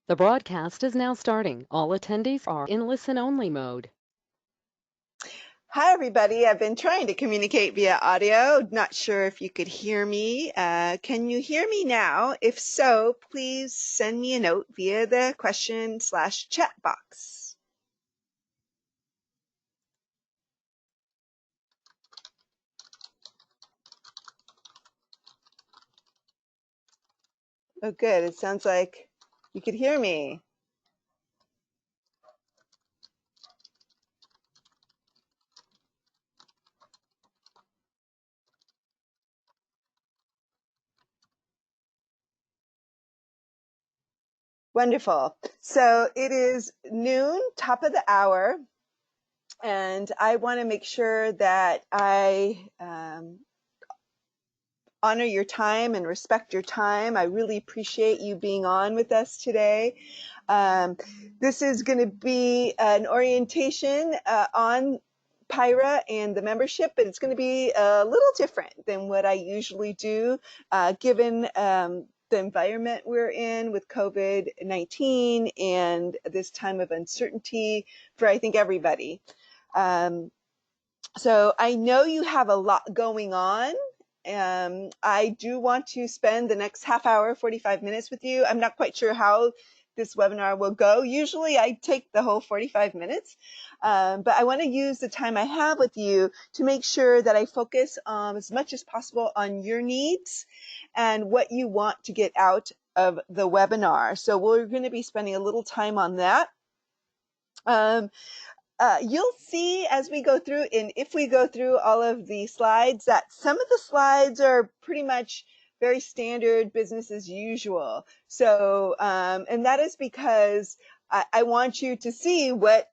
The broadcast is now starting. All attendees are in listen-only mode. Hi, everybody. I've been trying to communicate via audio. Not sure if you could hear me. Can you hear me now? If so, please send me a note via the question/chat box. Oh, good. It sounds like you could hear me. Wonderful. So it is noon, top of the hour, and I want to make sure that I honor your time and respect your time. I really appreciate you being on with us today. This is going to be an orientation on PIHRA and the membership, but it's going to be a little different than what I usually do, given the environment we're in with COVID-19 and this time of uncertainty for, I think, everybody. So I know you have a lot going on. I do want to spend the next half hour, 45 minutes with you. I'm not quite sure how this webinar will go. Usually I take the whole 45 minutes, but I want to use the time I have with you to make sure that I focus as much as possible on your needs and what you want to get out of the webinar. So we're going to be spending a little time on that. You'll see as we go through, and if we go through all of the slides, that some of the slides are pretty much very standard business as usual. So, and that is because I want you to see what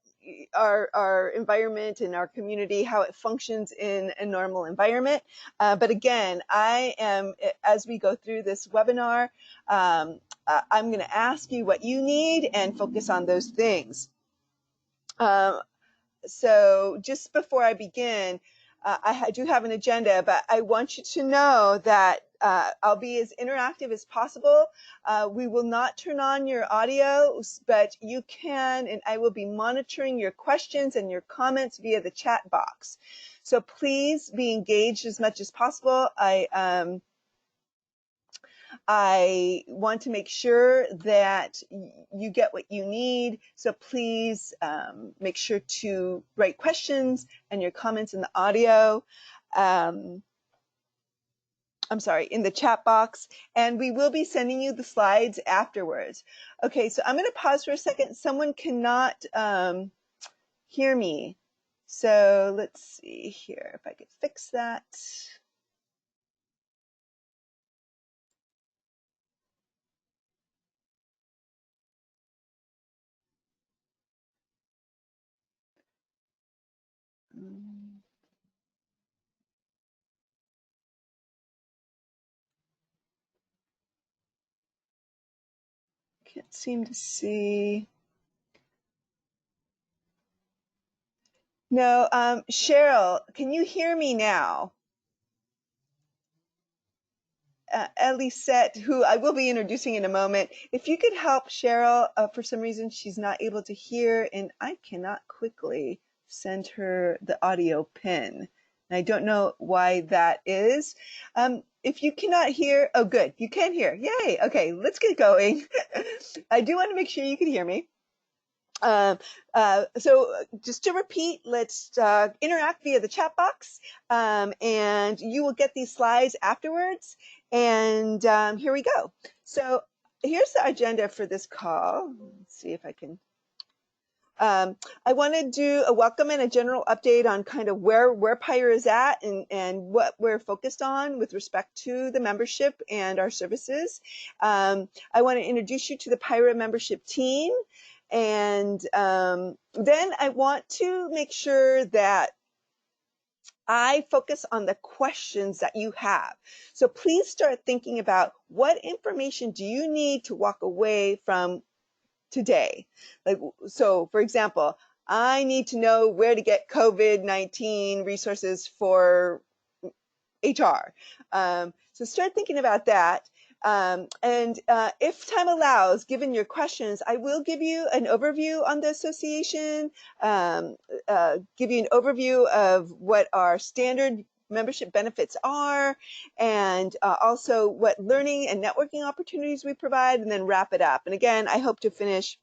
our environment and our community, how it functions in a normal environment. But again, I am, as we go through this webinar, I'm going to ask you what you need and focus on those things. So just before I begin, I do have an agenda, but I want you to know that I'll be as interactive as possible. We will not turn on your audio, but you can, and I will be monitoring your questions and your comments via the chat box. So please be engaged as much as possible. I want to make sure that you get what you need. So please make sure to write questions and your comments in the audio. I'm sorry, in the chat box. And we will be sending you the slides afterwards. Okay, so I'm going to pause for a second. Someone cannot hear me. So let's see here if I could fix that. Can't seem to see. No, Cheryl, can you hear me now? Elisette, who I will be introducing in a moment, if you could help Cheryl, for some reason she's not able to hear, and I cannot quickly send her the audio pin. And I don't know why that is. If you cannot hear, oh good, you can hear, yay, okay, let's get going. I do want to make sure you can hear me. So just to repeat, let's interact via the chat box, and you will get these slides afterwards. And here we go. So here's the agenda for this call. Let's see if I can. I want to do a welcome and a general update on kind of where PIHRA is at and what we're focused on with respect to the membership and our services. I want to introduce you to the PIHRA membership team. And then I want to make sure that I focus on the questions that you have. So please start thinking about what information do you need to walk away from today. Like, so for example, I need to know where to get COVID-19 resources for HR. So start thinking about that. If time allows, given your questions, I will give you an overview on the association, give you an overview of what our standard membership benefits are, and also what learning and networking opportunities we provide, and then wrap it up. And again, I hope to finish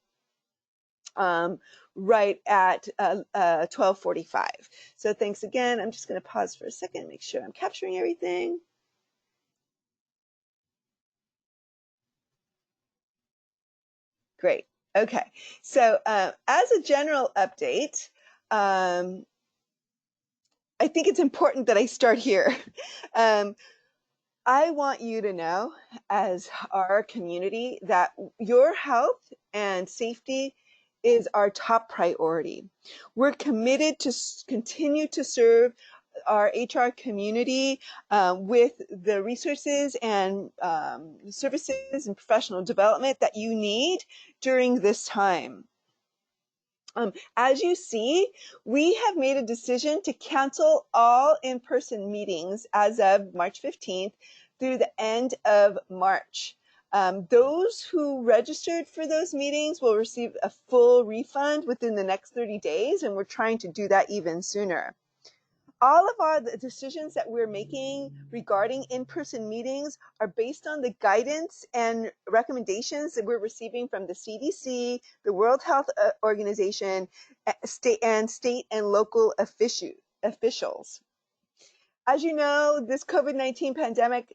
right at 12:45. So thanks again. I'm just going to pause for a second, make sure I'm capturing everything. Great. Okay. So as a general update, I think it's important that I start here. I want you to know, as our community, that your health and safety is our top priority. We're committed to continue to serve our HR community with the resources and services and professional development that you need during this time. As you see, we have made a decision to cancel all in-person meetings as of March 15th through the end of March. Those who registered for those meetings will receive a full refund within the next 30 days, and we're trying to do that even sooner. All of the decisions that we're making regarding in-person meetings are based on the guidance and recommendations that we're receiving from the CDC, the World Health Organization, state and local officials. As you know, this COVID-19 pandemic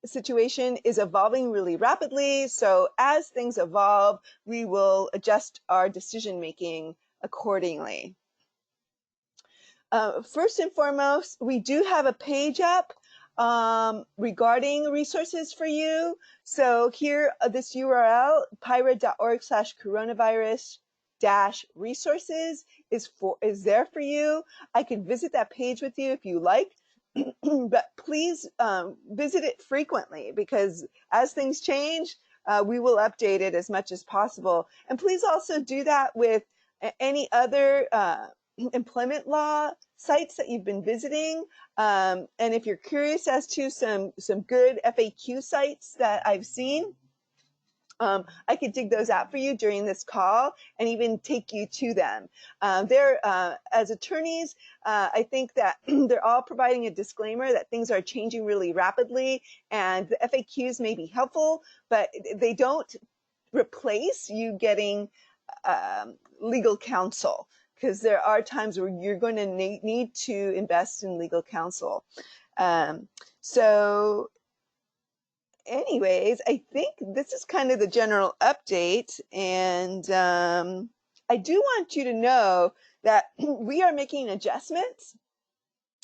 situation is evolving really rapidly. So as things evolve, we will adjust our decision making accordingly. First and foremost, we do have a page up regarding resources for you. So here, this URL, PIHRA.org/coronavirus-resources is there for you. I can visit that page with you if you like, but please visit it frequently, because as things change, we will update it as much as possible. And please also do that with any other employment law sites that you've been visiting. And if you're curious as to some good FAQ sites that I've seen, I could dig those out for you during this call and even take you to them. As attorneys, I think that they're all providing a disclaimer that things are changing really rapidly, and the FAQs may be helpful, but they don't replace you getting legal counsel, because there are times where you're going to need to invest in legal counsel. So anyways, I think this is kind of the general update. And I do want you to know that we are making adjustments,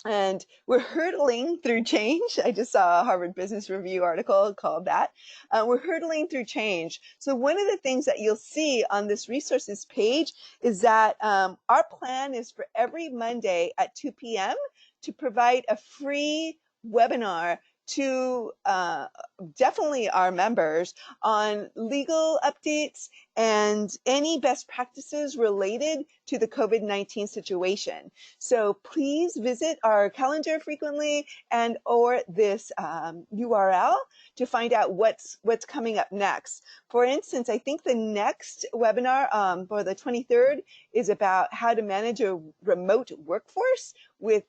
and we're hurtling through change. I just saw a Harvard Business Review article called that. We're hurtling through change. So one of the things that you'll see on this resources page is that our plan is for every Monday at 2 p.m. to provide a free webinar to definitely our members on legal updates and any best practices related to the COVID-19 situation. So please visit our calendar frequently and or this URL to find out what's coming up next. For instance, I think the next webinar for the 23rd is about how to manage a remote workforce with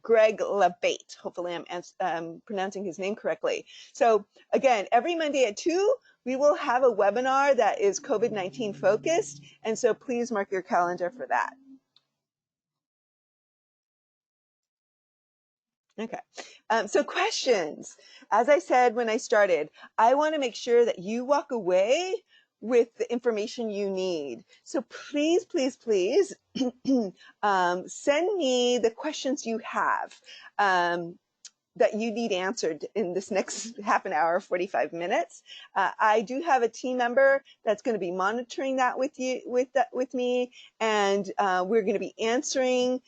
Greg LaBate. Hopefully I'm pronouncing his name correctly. So again, every Monday at 2, we will have a webinar that is COVID-19 focused. And so please mark your calendar for that. Okay, so questions. As I said when I started, I want to make sure that you walk away with the information you need. So please, please, please send me the questions you have that you need answered in this next half an hour, 45 minutes. I do have a team member that's going to be monitoring that with me, and we're going to be answering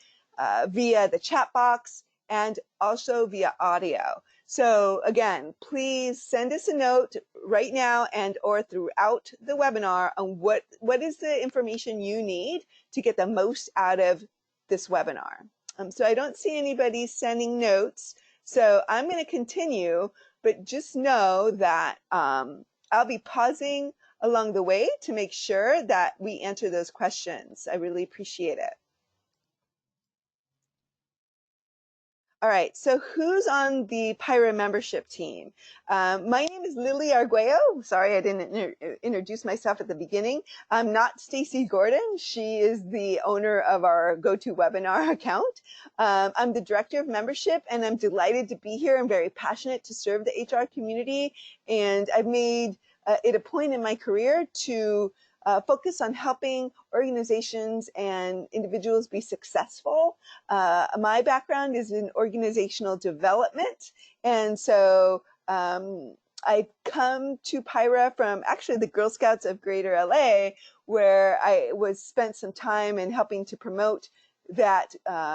via the chat box and also via audio. So again, please send us a note right now and or throughout the webinar on what is the information you need to get the most out of this webinar. So I don't see anybody sending notes. So I'm going to continue but just know that I'll be pausing along the way to make sure that we answer those questions. I really appreciate it. All right, so who's on the PIHRA membership team? My name is Lily Arguello. Sorry, I didn't introduce myself at the beginning. I'm not Stacy Gordon. She is the owner of our GoToWebinar account. I'm the director of membership, and I'm delighted to be here. I'm very passionate to serve the HR community, and I've made it a point in my career to focus on helping organizations and individuals be successful. My background is in organizational development, and so I come to PIHRA from actually the Girl Scouts of Greater LA, where I spent some time in helping to promote that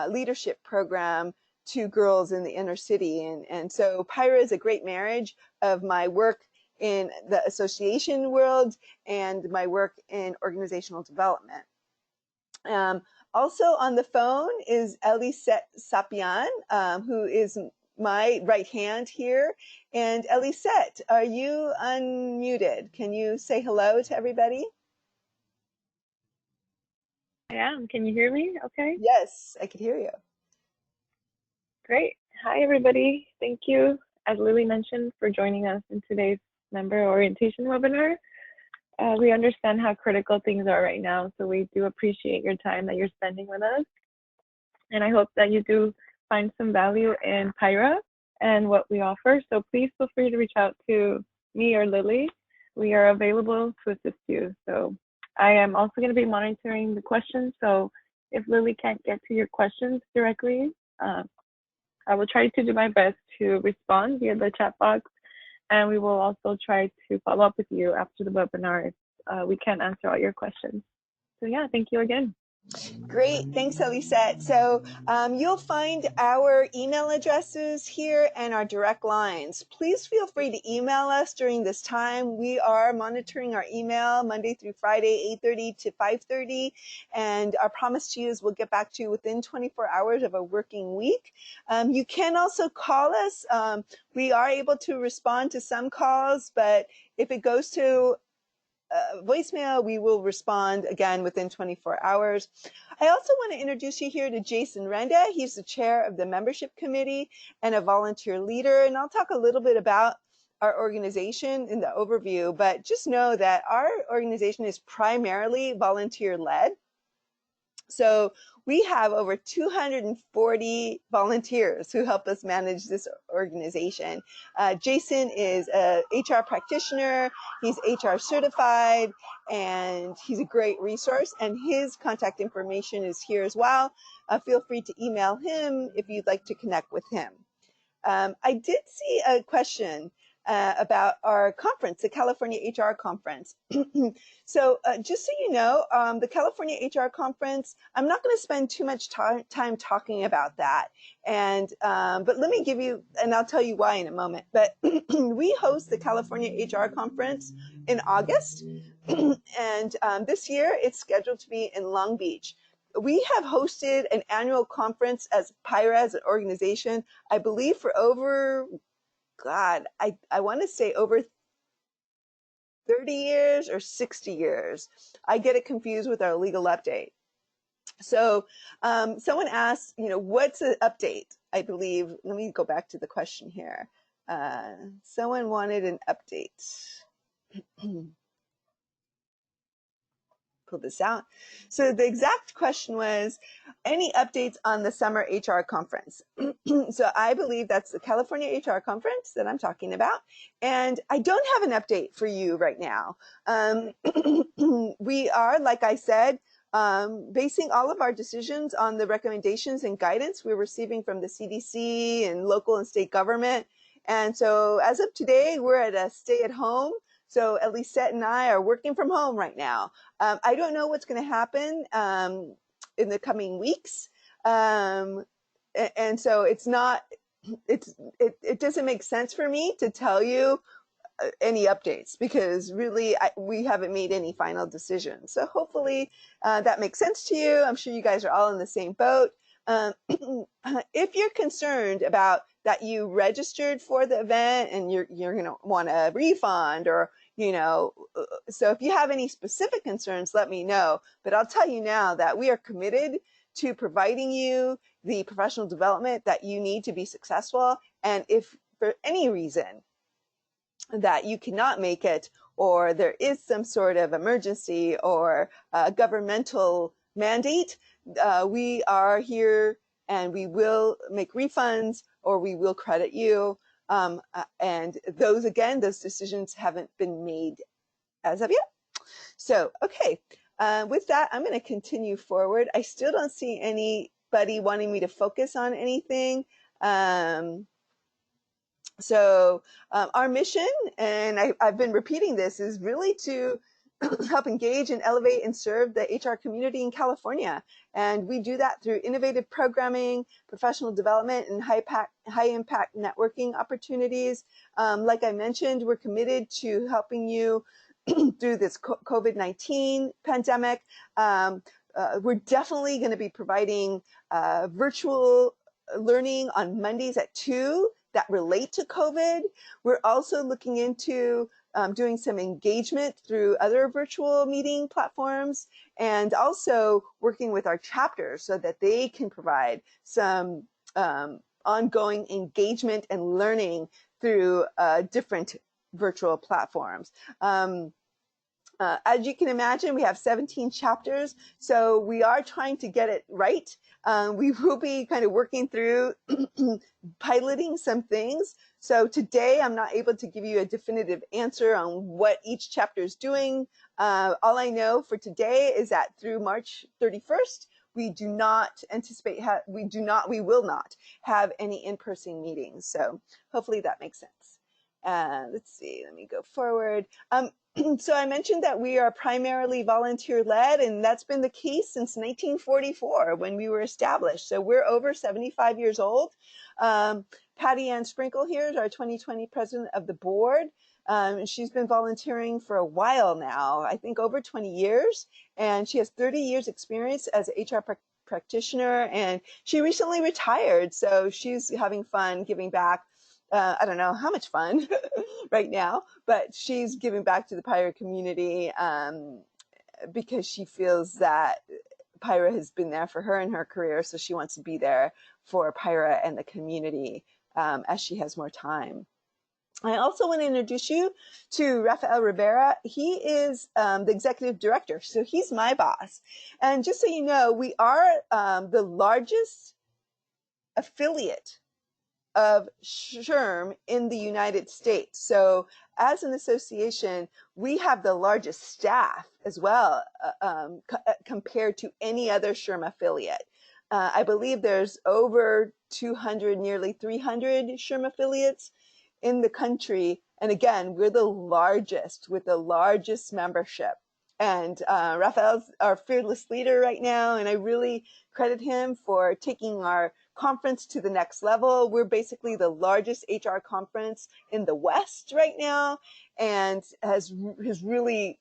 leadership program to girls in the inner city. And so PIHRA is a great marriage of my work in the association world and my work in organizational development. Also on the phone is Elisette Sapian, who is my right hand here. And Elisette, are you unmuted? Can you say hello to everybody? I am. Can you hear me? Okay. Yes, I can hear you. Great. Hi, everybody. Thank you, as Lily mentioned, for joining us in today's member orientation webinar. We understand how critical things are right now, so we do appreciate your time that you're spending with us. And I hope that you do find some value in PIHRA and what we offer. So please feel free to reach out to me or Lily. We are available to assist you. So I am also going to be monitoring the questions. So if Lily can't get to your questions directly, I will try to do my best to respond via the chat box. And we will also try to follow up with you after the webinar if we can't answer all your questions. So yeah, thank you again. Great, thanks, Elisette. So you'll find our email addresses here and our direct lines. Please feel free to email us during this time. We are monitoring our email Monday through Friday, 8:30 to 5:30. And our promise to you is we'll get back to you within 24 hours of a working week. You can also call us. We are able to respond to some calls, but if it goes to voicemail, we will respond again within 24 hours. I also want to introduce you here to Jason Renda. He's the chair of the membership committee and a volunteer leader. And I'll talk a little bit about our organization in the overview, but just know that our organization is primarily volunteer led. So we have over 240 volunteers who help us manage this organization. Jason is a HR practitioner, he's HR certified, and he's a great resource, and his contact information is here as well. Feel free to email him if you'd like to connect with him. I did see a question about our conference, the California HR Conference. So just so you know, the California HR Conference, I'm not going to spend too much time talking about that. And but let me give you, and I'll tell you why in a moment. But we host the California HR Conference in August. And this year it's scheduled to be in Long Beach. We have hosted an annual conference as PIHRA, as an organization, I believe for over, God, I want to say over 30 years or 60 years. I get it confused with our legal update. So someone asked, what's an update? I believe, let me go back to the question here. Someone wanted an update. Pull this out. So the exact question was, any updates on the summer HR conference? So I believe that's the California HR conference that I'm talking about. And I don't have an update for you right now. We are, like I said, basing all of our decisions on the recommendations and guidance we're receiving from the CDC and local and state government. And so as of today, we're at a stay at home. So Elisette and I are working from home right now. I don't know what's going to happen in the coming weeks. And so it doesn't make sense for me to tell you any updates because really we haven't made any final decisions. So hopefully that makes sense to you. I'm sure you guys are all in the same boat. If you're concerned about that you registered for the event and you're going to want a refund, or, so if you have any specific concerns, let me know. But I'll tell you now that we are committed to providing you the professional development that you need to be successful. And if for any reason that you cannot make it, or there is some sort of emergency or governmental mandate, we are here and we will make refunds or we will credit you. And those decisions haven't been made as of yet. So, okay, with that, I'm going to continue forward. I still don't see anybody wanting me to focus on anything. So our mission, and I've been repeating this, is really to help engage and elevate and serve the HR community in California. And we do that through innovative programming, professional development, and high impact networking opportunities. Like I mentioned, we're committed to helping you through this COVID-19 pandemic. We're definitely going to be providing virtual learning on Mondays at 2 that relate to COVID. We're also looking into doing some engagement through other virtual meeting platforms, and also working with our chapters so that they can provide some ongoing engagement and learning through different virtual platforms. As you can imagine, we have 17 chapters, so we are trying to get it right. We will be kind of working through piloting some things. So today, I'm not able to give you a definitive answer on what each chapter is doing. All I know for today is that through March 31st, we do not anticipate, we will not have any in-person meetings. So hopefully that makes sense. Let's see, let me go forward. So I mentioned that we are primarily volunteer-led, and that's been the case since 1944 when we were established. So we're over 75 years old. Patty Ann Sprinkle here is our 2020 president of the board. She's been volunteering for a while now, I think over 20 years, and she has 30 years experience as an HR practitioner, and she recently retired, so she's having fun giving back. I don't know how much fun right now, but she's giving back to the PIHRA community because she feels that PIHRA has been there for her in her career, so she wants to be there for PIHRA and the community as she has more time. I also want to introduce you to Rafael Rivera. He is the executive director, so he's my boss. And just so you know, we are the largest affiliate of SHRM in the United States. So as an association, we have the largest staff as well compared to any other SHRM affiliate. I believe there's over 200, nearly 300 SHRM affiliates in the country. And again, we're the largest with the largest membership. And Rafael's our fearless leader right now, and I really credit him for taking our conference to the next level. We're basically the largest HR conference in the West right now, and has really,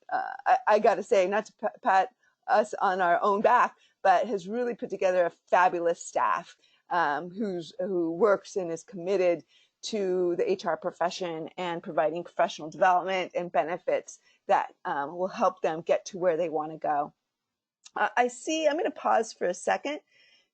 I got to say, not to pat us on our own back, but has really put together a fabulous staff who works and is committed to the HR profession and providing professional development and benefits that will help them get to where they want to go. I'm going to pause for a second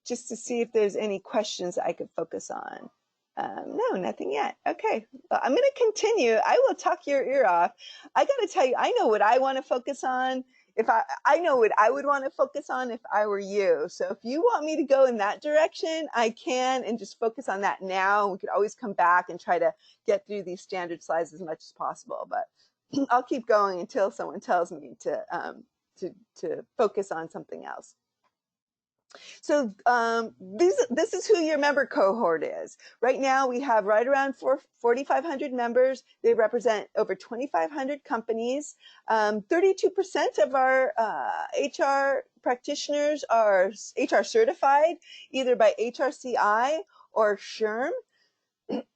just to see if there's any questions I could focus on. No, nothing yet. Okay, well, I'm going to continue. I will talk your ear off. I got to tell you, I know what I want to focus on. If I know what I would want to focus on if I were you. So if you want me to go in that direction, I can, and just focus on that now. We could always come back and try to get through these standard slides as much as possible. But I'll keep going until someone tells me to focus on something else. So this is who your member cohort is. Right now, we have right around 4,500 members. They represent over 2,500 companies. 32% of our HR practitioners are HR certified, either by HRCI or SHRM.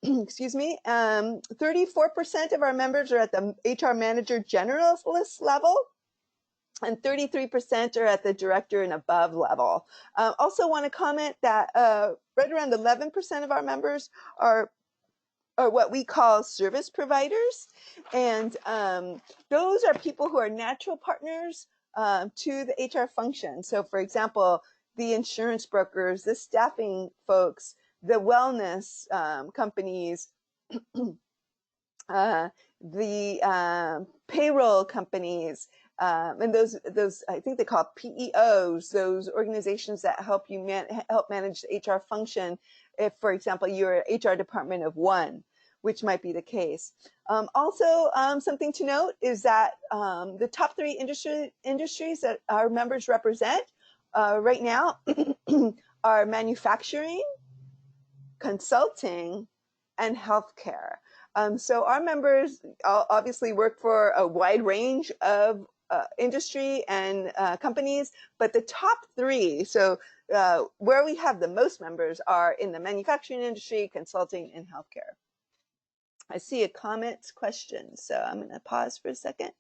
Excuse me. 34% of our members are at the HR manager generalist level, and 33% are at the director and above level. Also want to comment that right around 11% of our members are or what we call service providers. And those are people who are natural partners to the HR function. So for example, the insurance brokers, the staffing folks, the wellness companies, the payroll companies, and those I think they call PEOs, those organizations that help you help manage the HR function. If, for example, you're an HR department of one, which might be the case. Also, something to note is that the top three industries that our members represent right now are manufacturing, consulting, and healthcare. So our members obviously work for a wide range of industry and companies, but the top three, so where we have the most members, are in the manufacturing industry, consulting, and healthcare. I see a comment question, so I'm going to pause for a second.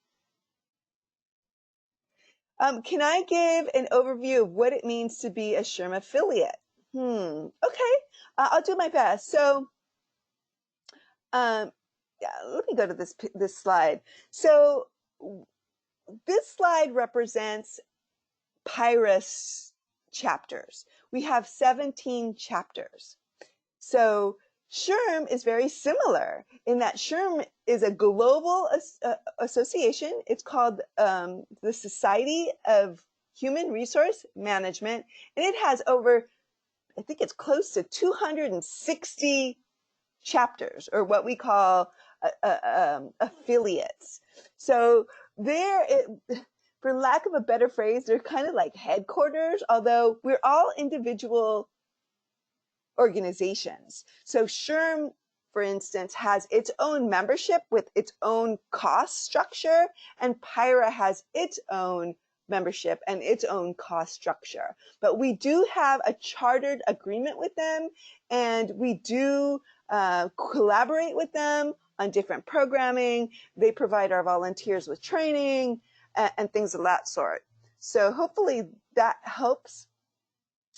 Can I give an overview of what it means to be a SHRM affiliate? Okay, I'll do my best. So yeah, let me go to this slide. So this slide represents PIHRA chapters. We have 17 chapters. So SHRM is very similar in that SHRM is a global association. It's called the Society of Human Resource Management, and it has over, I think it's close to 260 chapters, or what we call affiliates. So for lack of a better phrase, they're kind of like headquarters, although we're all individual organizations. So SHRM, for instance, has its own membership with its own cost structure, and PIHRA has its own membership and its own cost structure. But we do have a chartered agreement with them, and we do collaborate with them on different programming. They provide our volunteers with training and things of that sort. So hopefully that helps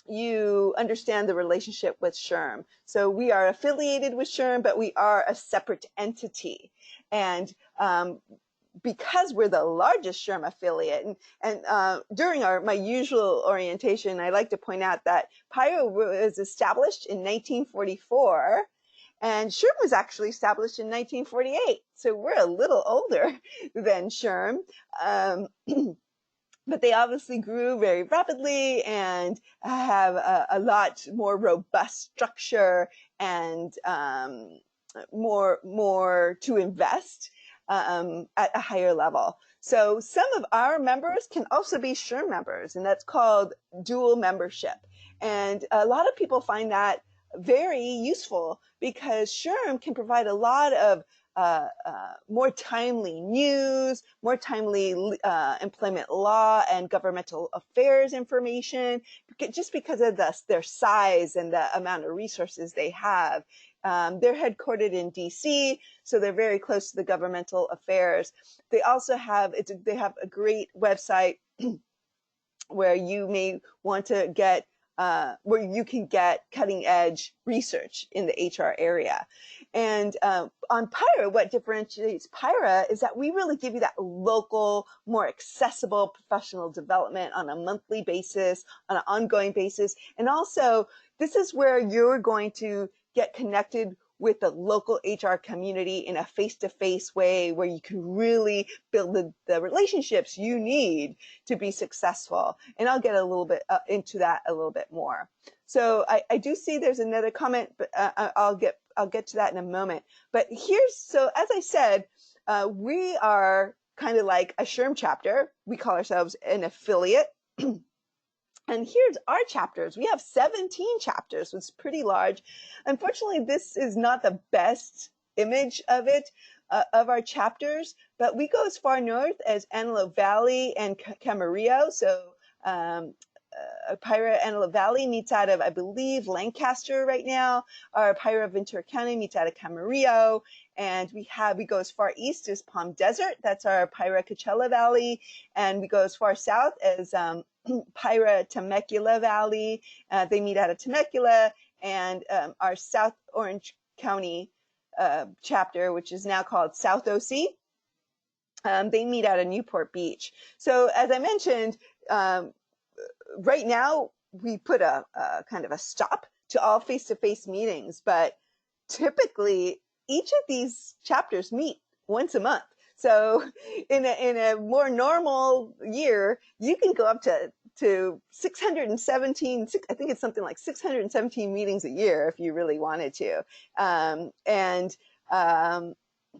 you understand the relationship with SHRM. So we are affiliated with SHRM, but we are a separate entity. And because we're the largest SHRM affiliate, and during my usual orientation, I like to point out that PIHRA was established in 1944, and SHRM was actually established in 1948. So we're a little older than SHRM. But they obviously grew very rapidly and have a lot more robust structure and more to invest at a higher level. So some of our members can also be SHRM members, and that's called dual membership. And a lot of people find that very useful because SHRM can provide a lot of more timely news, more timely employment law and governmental affairs information, just because of their size and the amount of resources they have. They're headquartered in DC, so they're very close to the governmental affairs. They also have a great website where you may want to get where you can get cutting edge research in the HR area. And on PIHRA, what differentiates PIHRA is that we really give you that local, more accessible professional development on a monthly basis, on an ongoing basis. And also, this is where you're going to get connected with the local HR community in a face-to-face way where you can really build the relationships you need to be successful. And I'll get a little bit into that a little bit more. So I do see there's another comment, but I'll get to that in a moment. But so as I said, we are kind of like a SHRM chapter. We call ourselves an affiliate. And here's our chapters. We have 17 chapters, which is pretty large. Unfortunately, this is not the best image of it, of our chapters, but we go as far north as Antelope Valley and Camarillo. So PIHRA Antelope Valley meets out of, I believe, Lancaster right now. Our PIHRA Ventura County meets out of Camarillo. And we go as far east as Palm Desert. That's our PIHRA Coachella Valley. And we go as far south as PIHRA Temecula Valley. They meet out of Temecula. And our South Orange County chapter, which is now called South OC. They meet out of Newport Beach. So as I mentioned, right now we put a kind of a stop to all face-to-face meetings, but typically each of these chapters meet once a month. So in a more normal year, you can go up to 617, I think it's something like 617 meetings a year if you really wanted to.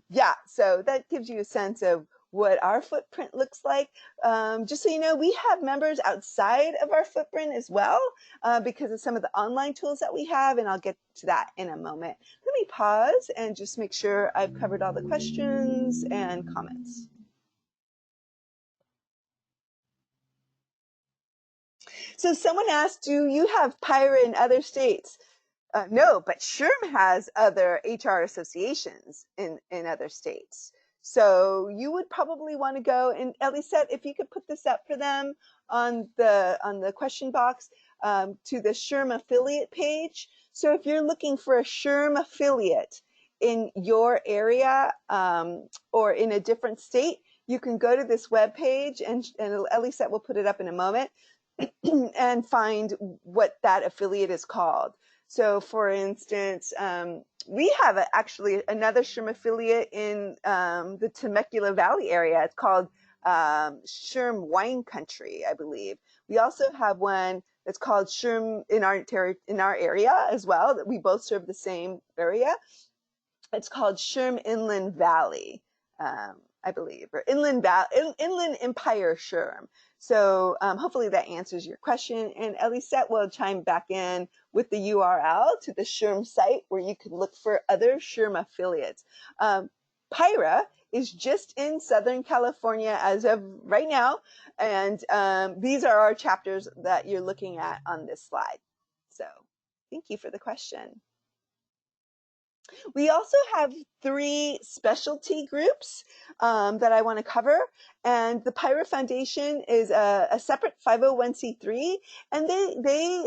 Yeah, so that gives you a sense of what our footprint looks like. Just so you know, we have members outside of our footprint as well because of some of the online tools that we have, and I'll get to that in a moment. Let me pause and just make sure I've covered all the questions and comments. So someone asked, do you have PIHRA in other states? No, but SHRM has other HR associations in other states. So you would probably want to go, and Elisette, if you could put this up for them on the question box to the SHRM affiliate page. So if you're looking for a SHRM affiliate in your area or in a different state, you can go to this web page, and Elisette will put it up in a moment, and find what that affiliate is called. So for instance, we have actually another SHRM affiliate in the Temecula Valley area. It's called SHRM Wine Country, I believe. We also have one that's called SHRM in our area as well, that we both serve the same area. It's called SHRM Inland Valley, I believe, or Inland Empire SHRM. So hopefully that answers your question. And Elisette will chime back in with the URL to the SHRM site where you can look for other SHRM affiliates. PIHRA is just in Southern California as of right now. And these are our chapters that you're looking at on this slide. So thank you for the question. We also have 3 specialty groups that I want to cover, and the PIHRA Foundation is a separate 501c3, and they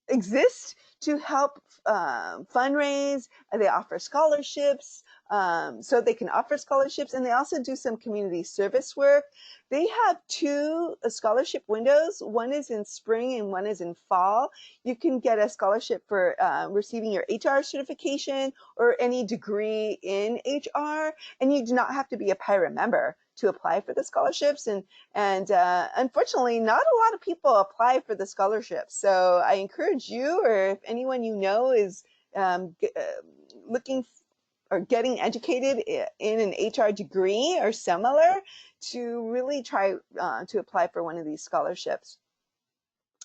exist to help fundraise. They offer scholarships, so they can offer scholarships, and they also do some community service work. They have 2 scholarship windows. One is in spring and one is in fall. You can get a scholarship for receiving your HR certification or any degree in HR, and you do not have to be a PIHRA member to apply for the scholarships. And unfortunately, not a lot of people apply for the scholarships. So I encourage you, or if anyone you know is looking or getting educated in an HR degree or similar, to really try to apply for one of these scholarships.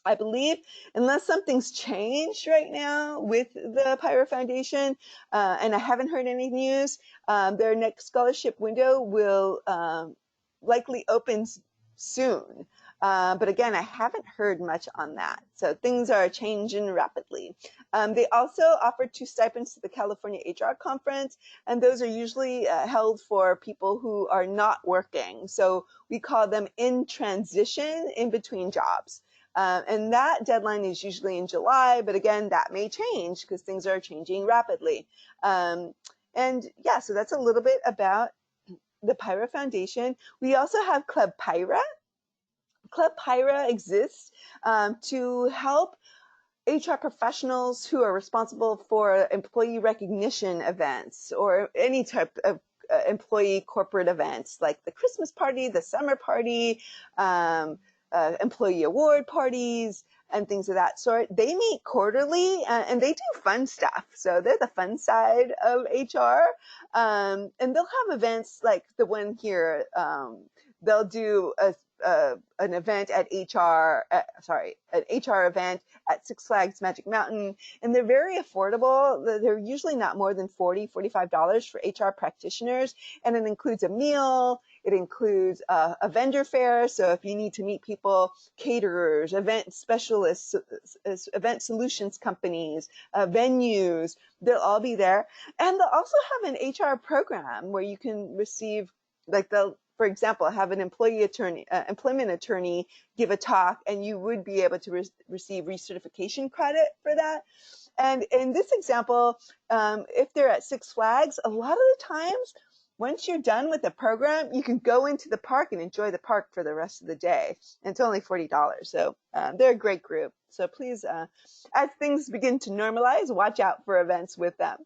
I believe, unless something's changed right now with the PIHRA Foundation, and I haven't heard any news, their next scholarship window will likely open soon. But again, I haven't heard much on that. So things are changing rapidly. They also offer 2 stipends to the California HR Conference, and those are usually held for people who are not working. So we call them in transition, in between jobs. And that deadline is usually in July, but again, that may change because things are changing rapidly. And yeah, so that's a little bit about the PIHRA Foundation. We also have Club PIHRA. Club PIHRA exists to help HR professionals who are responsible for employee recognition events or any type of employee corporate events like the Christmas party, the summer party, employee award parties, and things of that sort. They meet quarterly and they do fun stuff. So they're the fun side of HR. And they'll have events like the one here. They'll do an event at an HR event at Six Flags Magic Mountain, and they're very affordable. They're usually not more than $40, $45 for HR practitioners, and it includes a meal. It includes a vendor fair, so if you need to meet people, caterers, event specialists, event solutions companies, venues, they'll all be there. And they'll also have an HR program where you can receive, like they'll for example, have an employment attorney give a talk, and you would be able to receive recertification credit for that. And in this example, if they're at Six Flags, a lot of the times, once you're done with the program, you can go into the park and enjoy the park for the rest of the day. And it's only $40. So they're a great group. So please, as things begin to normalize, watch out for events with them.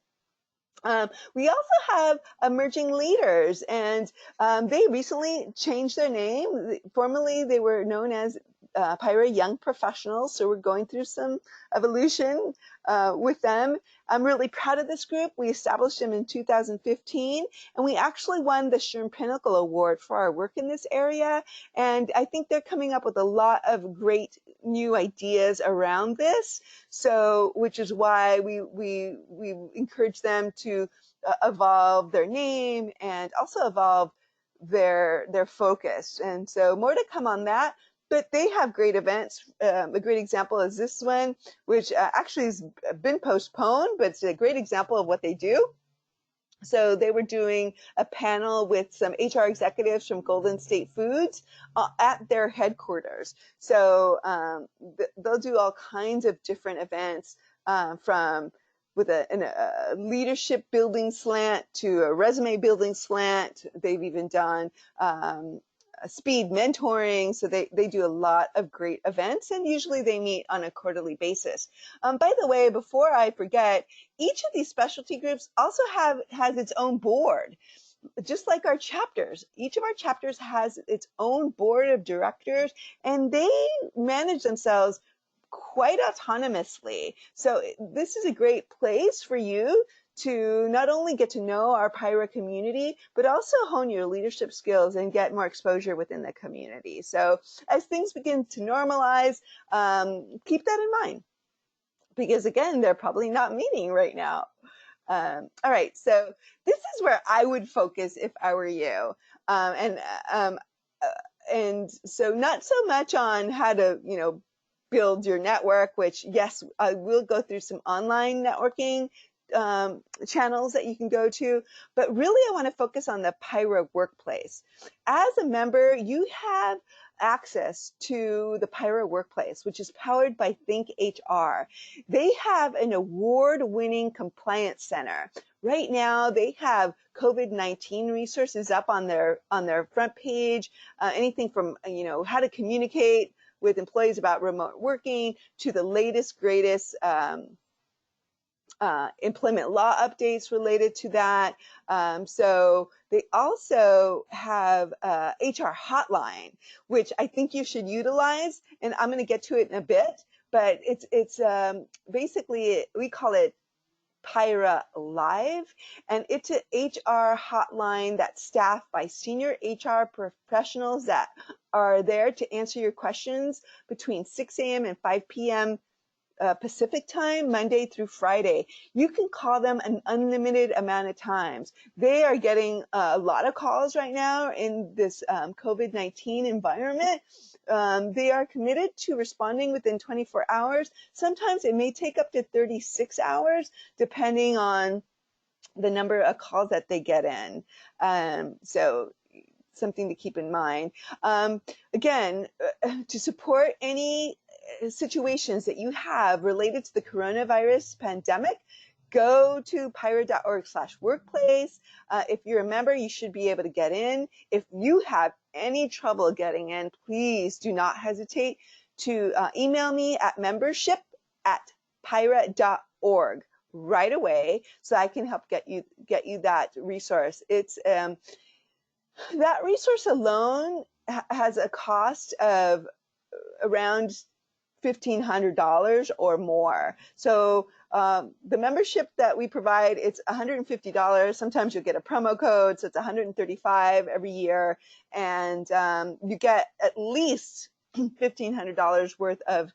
We also have emerging leaders, and they recently changed their name. Formerly, they were known as PIHRA Young Professionals, so we're going through some evolution with them. I'm really proud of this group. We established them in 2015, and we actually won the SHRM Pinnacle Award for our work in this area, and I think they're coming up with a lot of great new ideas around this, so which is why we encourage them to evolve their name and also evolve their focus. And so more to come on that. But they have great events. A great example is this one, which actually has been postponed, but it's a great example of what they do. So they were doing a panel with some HR executives from Golden State Foods at their headquarters. So they'll do all kinds of different events from with a leadership building slant to a resume building slant. They've even done speed mentoring. So they do a lot of great events, and usually they meet on a quarterly basis. By the way, before I forget, each of these specialty groups also has its own board. Just like our chapters, each of our chapters has its own board of directors, and they manage themselves quite autonomously. So this is a great place for you to not only get to know our PIHRA community, but also hone your leadership skills and get more exposure within the community. So as things begin to normalize, keep that in mind, because again, they're probably not meeting right now. All right, so this is where I would focus if I were you. And so not so much on how to, build your network, which yes, I will go through some online networking channels that you can go to, but really I want to focus on the PIHRA workplace. As a member, you have access to the PIHRA workplace, which is powered by Think HR. They have an award-winning compliance center. Right now, they have COVID-19 resources up on their front page, anything from how to communicate with employees about remote working to the latest, greatest employment law updates related to that. So they also have HR hotline, which I think you should utilize, and I'm going to get to it in a bit. But it's basically, we call it PIHRA Live, and it's an HR hotline that's staffed by senior HR professionals that are there to answer your questions between 6 a.m. and 5 p.m. Pacific time, Monday through Friday. You can call them an unlimited amount of times. They are getting a lot of calls right now in this COVID-19 environment. They are committed to responding within 24 hours. Sometimes it may take up to 36 hours, depending on the number of calls that they get in. So something to keep in mind. Again, to support any situations that you have related to the coronavirus pandemic, go to PIHRA.org/workplace. If you're a member, you should be able to get in. If you have any trouble getting in, please do not hesitate to email me at membership@PIHRA.org right away, so I can help get you that resource. It's that resource alone has a cost of around $1,500 or more. So the membership that we provide, it's $150. Sometimes you'll get a promo code, so it's $135 every year, and you get at least $1,500 worth of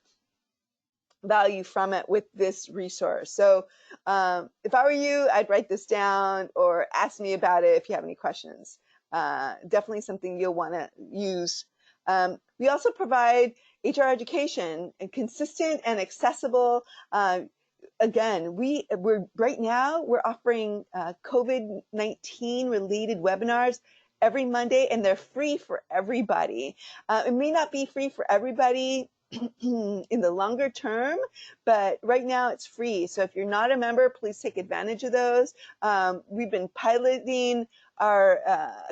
value from it with this resource. So if I were you, I'd write this down or ask me about it if you have any questions. Definitely something you'll want to use. We also provide HR education, and consistent and accessible. Again, we're right now we're offering COVID-19 related webinars every Monday, and they're free for everybody. It may not be free for everybody in the longer term, but right now it's free. So if you're not a member, please take advantage of those. We've been piloting our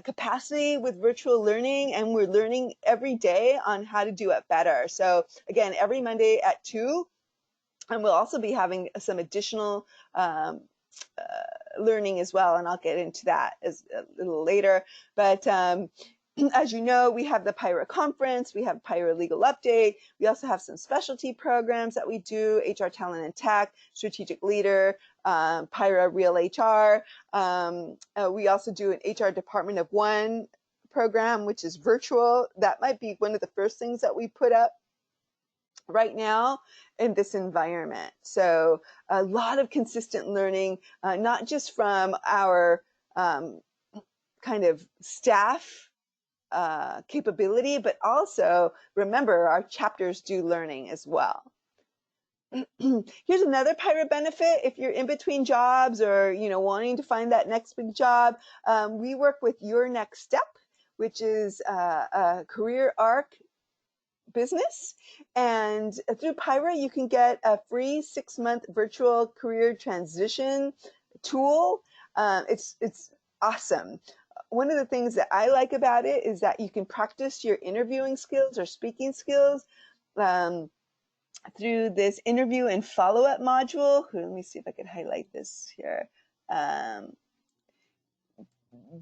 capacity with virtual learning, and we're learning every day on how to do it better. So again, every Monday at 2, and we'll also be having some additional learning as well, and I'll get into that a little later. But as you know, we have the PIHRA conference, we have PIHRA legal update, we also have some specialty programs that we do, HR talent and tech, strategic leader, PIHRA real HR. We also do an HR department of one program, which is virtual. That might be one of the first things that we put up right now in this environment. So a lot of consistent learning, not just from our kind of staff capability, but also remember our chapters do learning as well. Here's another PIHRA benefit. If you're in between jobs or wanting to find that next big job, we work with Your Next Step, which is a career arc business, and through PIHRA you can get a free 6-month virtual career transition tool. It's awesome. One of the things that I like about it is that you can practice your interviewing skills or speaking skills through this interview and follow-up module. Let me see if I can highlight this here.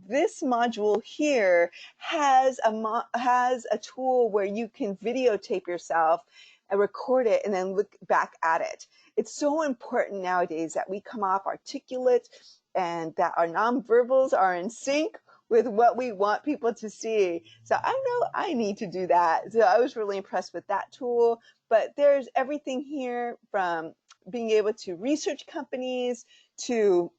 This module here has a tool where you can videotape yourself and record it and then look back at it. It's so important nowadays that we come off articulate and that our nonverbals are in sync with what we want people to see. So I know I need to do that. So I was really impressed with that tool. But there's everything here from being able to research companies to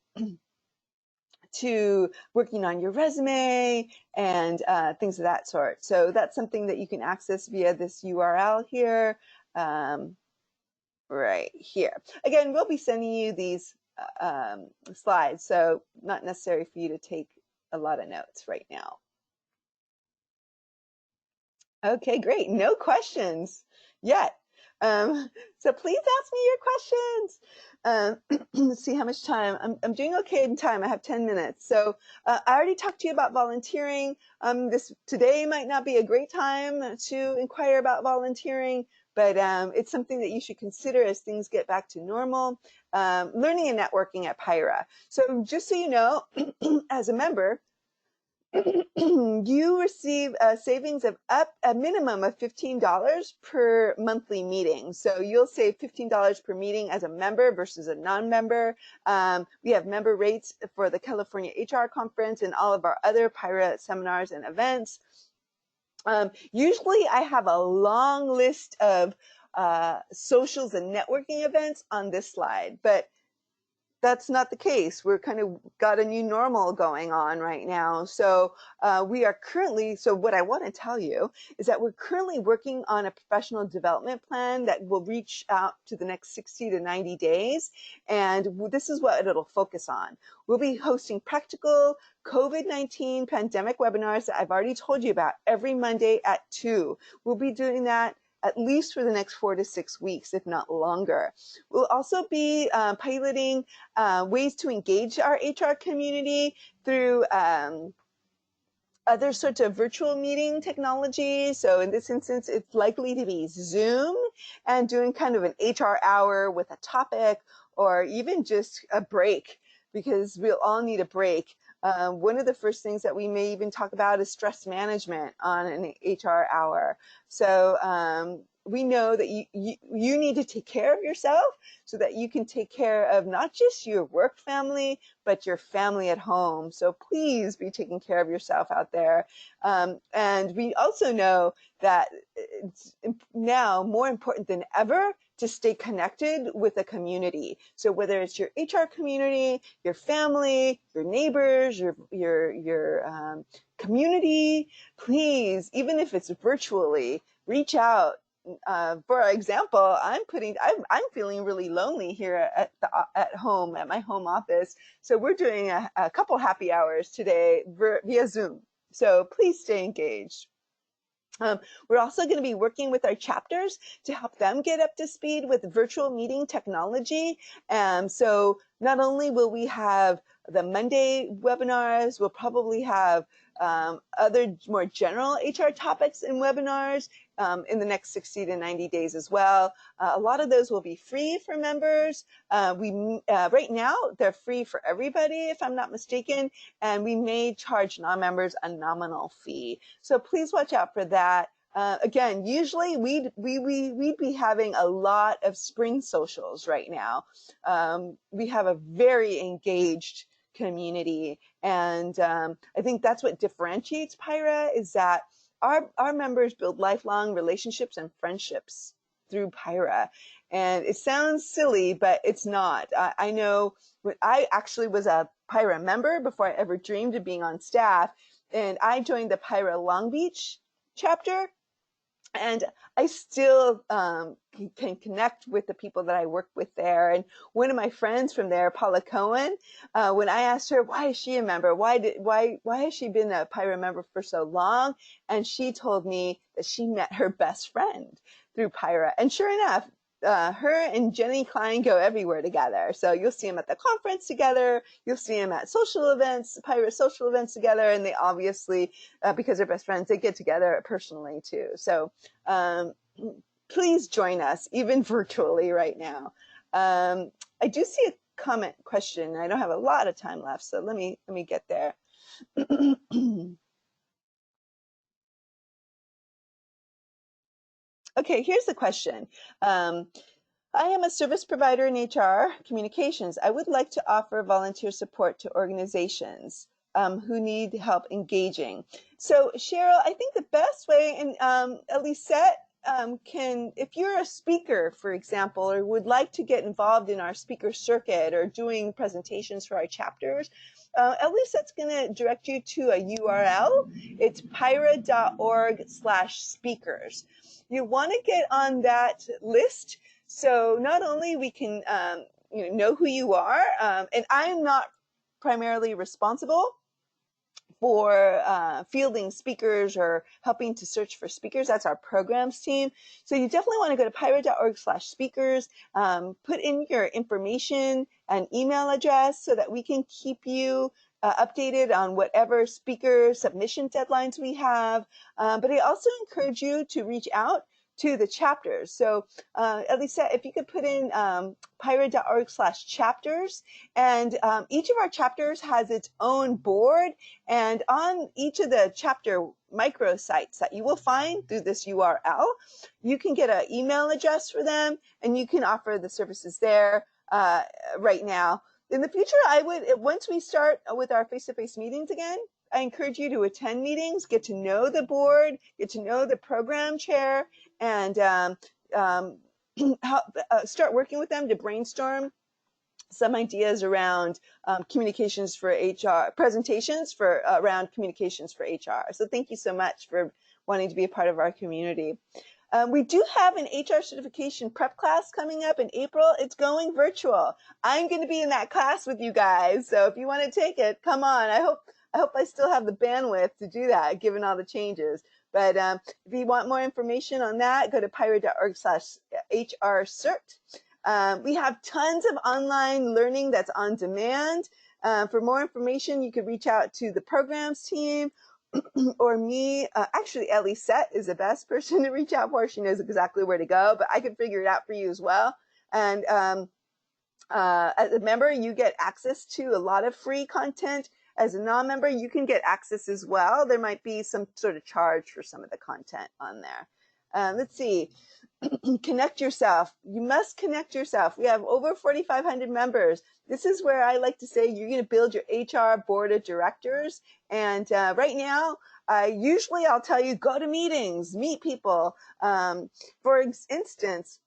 working on your resume and things of that sort. So that's something that you can access via this URL here, right here. Again, we'll be sending you these slides, so not necessary for you to take a lot of notes right now. Okay, great. No questions yet. So please ask me your questions. Let's see how much time. I'm doing okay in time. I have 10 minutes. So I already talked to you about volunteering. Today might not be a great time to inquire about volunteering, but it's something that you should consider as things get back to normal. Learning and networking at PIHRA. So just so you know, as a member, you receive a savings of a minimum of $15 per monthly meeting. So you'll save $15 per meeting as a member versus a non-member. We have member rates for the California HR conference and all of our other PIHRA seminars and events. Usually I have a long list of socials and networking events on this slide, but that's not the case. We're kind of got a new normal going on right now. So we are currently, so what I want to tell you is that we're currently working on a professional development plan that will reach out to the next 60 to 90 days. And this is what it'll focus on. We'll be hosting practical COVID-19 pandemic webinars that I've already told you about every Monday at 2. We'll be doing that at least for the next 4 to 6 weeks, if not longer. We'll also be piloting ways to engage our HR community through other sorts of virtual meeting technology. So in this instance, it's likely to be Zoom and doing kind of an HR hour with a topic or even just a break, because we'll all need a break. One of the first things that we may even talk about is stress management on an HR hour. So we know that you need to take care of yourself so that you can take care of not just your work family, but your family at home. So please be taking care of yourself out there. And we also know that it's now more important than ever to stay connected with a community. So whether it's your HR community, your family, your neighbors, your community, please, even if it's virtually, reach out. For example, I'm feeling really lonely here at home, at my home office. So we're doing a couple happy hours today via Zoom. So please stay engaged. We're also going to be working with our chapters to help them get up to speed with virtual meeting technology. So not only will we have the Monday webinars, we'll probably have other more general HR topics and webinars in the next 60 to 90 days as well. A lot of those will be free for members. Right now, they're free for everybody, if I'm not mistaken, and we may charge non-members a nominal fee. So please watch out for that. Again, usually we'd be having a lot of spring socials right now. We have a very engaged community, and I think that's what differentiates PIHRA, is that our members build lifelong relationships and friendships through PIHRA. And it sounds silly, but it's not. I know I actually was a PIHRA member before I ever dreamed of being on staff, and I joined the PIHRA Long Beach chapter. And I still can connect with the people that I work with there. And one of my friends from there, Paula Cohen, when I asked her, why is she a member? Why has she been a PIHRA member for so long? And she told me that she met her best friend through PIHRA. And sure enough, her and Jenny Klein go everywhere together. So you'll see them at the conference together. You'll see them at social events, PIHRA social events together. And they obviously, because they're best friends, they get together personally too. So please join us, even virtually right now. I do see a comment question. I don't have a lot of time left, so let me get there. Okay, here's the question. I am a service provider in HR communications. I would like to offer volunteer support to organizations who need help engaging. So Cheryl, I think the best way, and Elisette can, if you're a speaker, for example, or would like to get involved in our speaker circuit or doing presentations for our chapters, Elisette's going to direct you to a URL. It's PIHRA.org/speakers. You want to get on that list, so not only we can know who you are, and I'm not primarily responsible for fielding speakers or helping to search for speakers. That's our programs team. So you definitely want to go to PIHRA.org/speakers, put in your information and email address so that we can keep you updated on whatever speaker submission deadlines we have. But I also encourage you to reach out to the chapters. So Elisa, if you could put in PIHRA.org/chapters, and each of our chapters has its own board, and on each of the chapter microsites that you will find through this URL, you can get an email address for them, and you can offer the services there right now. In the future, I would, once we start with our face-to-face meetings again, I encourage you to attend meetings, get to know the board, get to know the program chair, and start working with them to brainstorm some ideas around communications for HR, presentations for around communications for HR. So thank you so much for wanting to be a part of our community. We do have an HR certification prep class coming up in April. It's going virtual. I'm going to be in that class with you guys. So if you want to take it, come on. I hope I still have the bandwidth to do that, given all the changes. But if you want more information on that, go to PIHRA.org/HRcert. We have tons of online learning that's on demand. For more information, you could reach out to the programs team or me. Actually, Elisette is the best person to reach out for. She knows exactly where to go, but I can figure it out for you as well. And as a member, you get access to a lot of free content. As a non-member, you can get access as well. There might be some sort of charge for some of the content on there. Let's see. Connect yourself. You must connect yourself. We have over 4,500 members. This is where I like to say you're going to build your HR board of directors. And right now, usually I'll tell you, go to meetings, meet people. For instance,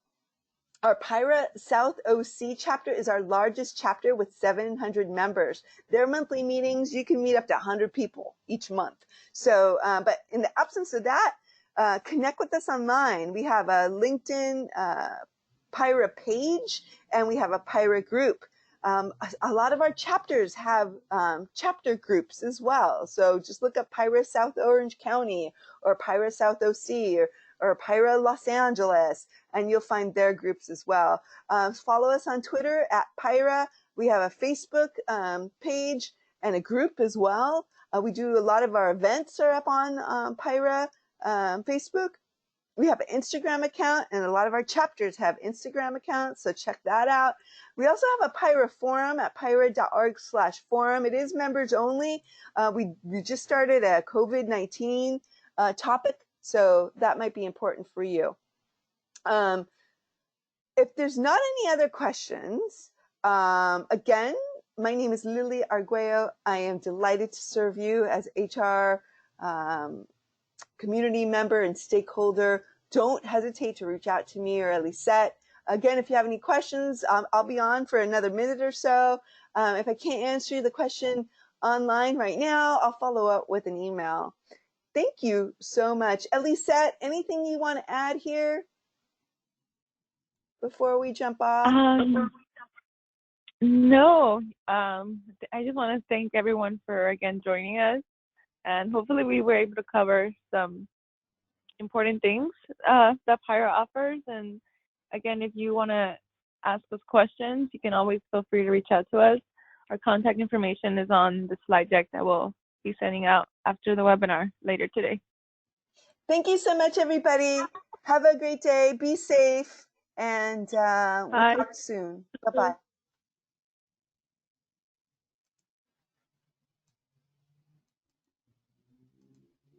our PIHRA South OC chapter is our largest chapter with 700 members. Their monthly meetings, you can meet up to 100 people each month. So, but in the absence of that, connect with us online. We have a LinkedIn PIHRA page, and we have a PIHRA group. A lot of our chapters have chapter groups as well. So just look up PIHRA South Orange County or PIHRA South OC or PIHRA Los Angeles, and you'll find their groups as well. Follow us on Twitter at PIHRA. We have a Facebook page and a group as well. We do a lot of our events are up on PIHRA Facebook. We have an Instagram account, and a lot of our chapters have Instagram accounts, so check that out. We also have a PIHRA forum at pihra.org/forum. It is members only. We just started a COVID-19 topic, so that might be important for you. If there's not any other questions, again, my name is Lily Arguello. I am delighted to serve you as HR community member and stakeholder. Don't hesitate to reach out to me or Lisette. Again, if you have any questions, I'll be on for another minute or so. If I can't answer the question online right now, I'll follow up with an email. Thank you so much. Lisette, anything you want to add here before we jump off? No, I just want to thank everyone for, again, joining us. And hopefully we were able to cover some important things that PIHRA offers. And again, if you want to ask us questions, you can always feel free to reach out to us. Our contact information is on the slide deck that we'll be sending out after the webinar later today. Thank you so much, everybody. Have a great day. Be safe, and we'll talk soon. Bye-bye.